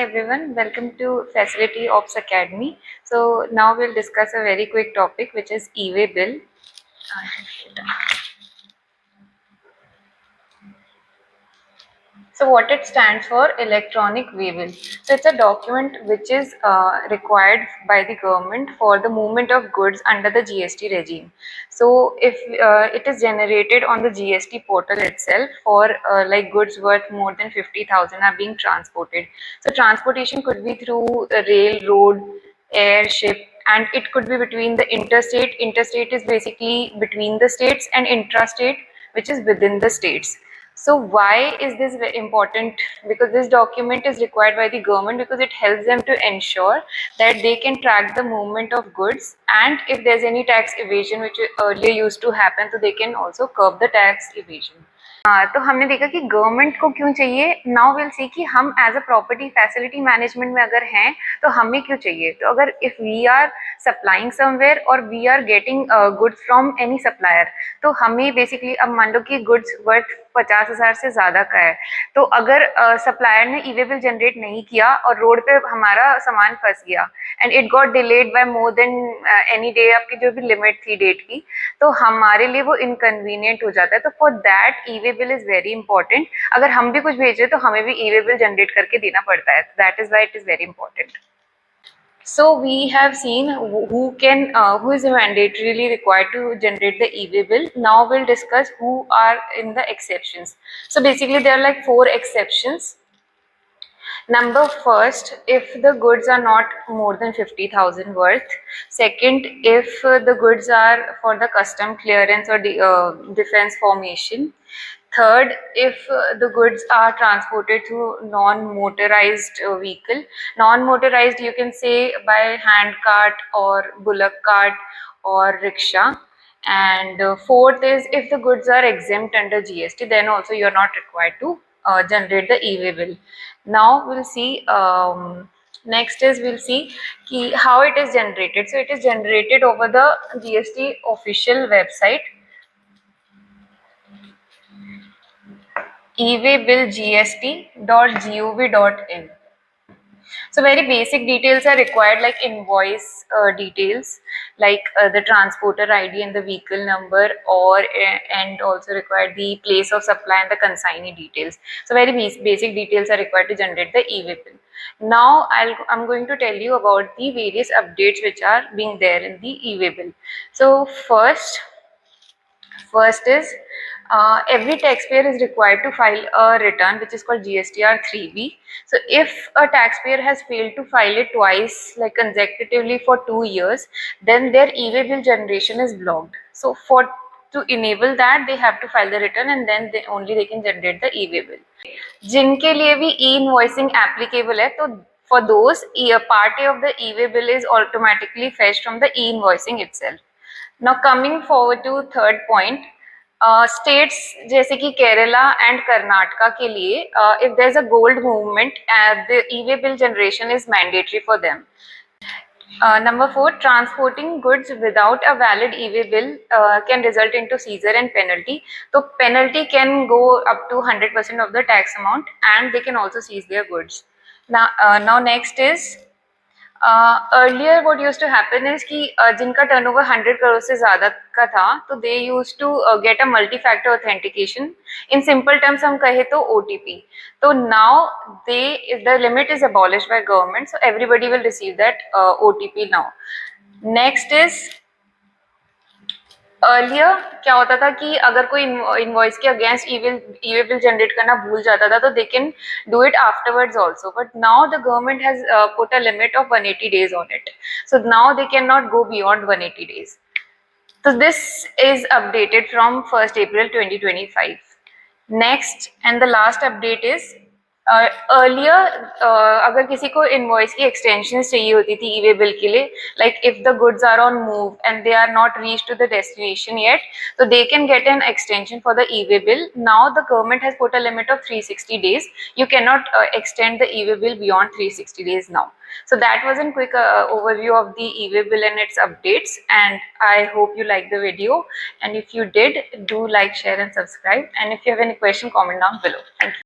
Everyone, welcome to Facility Ops Academy. So now we'll discuss a very quick topic which is e-way bill. So what it stands for, electronic way-bill. So it's a document which is required by the government for the movement of goods under the GST regime. So if it is generated on the GST portal itself for like goods worth more than 50,000 are being transported. So transportation could be through rail, road, air, ship, and it could be between the interstate. Interstate is basically between the states, and intrastate, which is within the states. So why is this very important? Because this document is required by the government because it helps them to ensure that they can track the movement of goods, and if there's any tax evasion which earlier used to happen, so they can also curb the tax evasion. तो हमने देखा कि government को क्यों चाहिए. Now will see कि हम as a property facility management में अगर हैं तो हमें क्यों चाहिए. तो अगर if we are supplying somewhere और we are getting goods from any supplier, तो हमें बेसिकली अब मान लो कि गुड्स वर्थ 50,000 से ज़्यादा का है, तो अगर सप्लायर ने ई-वे बिल जनरेट नहीं किया और रोड पे हमारा सामान फंस गया and it got delayed by more than any day, आपकी जो भी लिमिट थी डेट की, तो हमारे लिए वो इनकन्वीनियंट हो जाता है. तो for that e-way bill is very important. अगर हम भी कुछ भेज रहे तो हमें भी ई-वे बिल जनरेट करके देना पड़ता है. That is why it is very important. So we have seen who is mandatorily required to generate the e-way bill. Now we'll discuss who are in the exceptions. So basically there are like 4 exceptions. Number first, if the goods are not more than 50,000 worth. Second, if the goods are for the custom clearance or the defense formation. Third, if the goods are transported through non-motorized vehicle. Non-motorized, you can say by hand cart or bullock cart or rickshaw. And fourth is if the goods are exempt under GST, then also you are not required to generate the e-way bill. Now we'll see. Next is we'll see how it is generated. So it is generated over the GST official website, ewaybillgst.gov.in. So very basic details are required, like invoice details, like the transporter ID and the vehicle number, and also required the place of supply and the consignee details. So very basic details are required to generate the e-way bill. Now I'm going to tell you about the various updates which are being there in the e-way bill. So first is every taxpayer is required to file a return which is called GSTR 3B. So if a taxpayer has failed to file it twice, like consecutively for 2 years, then their e-way bill generation is blocked. So to enable that, they have to file the return, and then they can generate the e-way bill. जिनके लिए भी e-invoicing applicable है, तो for those, a part A of the e-way bill is automatically fetched from the e-invoicing itself. Now coming forward to third point, states जैसे कि Kerala and Karnataka के लिए if there is a gold movement, the e-way bill generation is mandatory for them. Number 4, transporting goods without a valid e-way bill can result into seizure and penalty. So penalty can go up to 100% of the tax amount, and they can also seize their goods. Now next is earlier what used to happen is कि जिनका turnover 100 crore से ज़्यादा का था, तो they used to get a multi-factor authentication. In simple terms हम कहे तो OTP. So now the limit is abolished by government, so everybody will receive that OTP now. Next is earlier क्या होता था कि अगर कोई इनवॉइस के अगेंस्ट ई-वे बिल जनरेट करना भूल जाता था, तो they can do it afterwards also, but now the government has put a limit of 180 days on it. So now they can not go beyond 180 days. So this is updated from 1st April 2025. Next and the last update is earlier अगर किसी को invoice की extensions चाहिए होती थी e-way bill के लिए, like if the goods are on move and they are not reached to the destination yet, so they can get an extension for the e-way bill. Now the government has put a limit of 360 days. You cannot extend the e-way bill beyond 360 days now. So that was a quick overview of the e-way bill and its updates, and I hope you liked the video, and if you did, do like, share and subscribe, and if you have any question, comment down below. Thank you.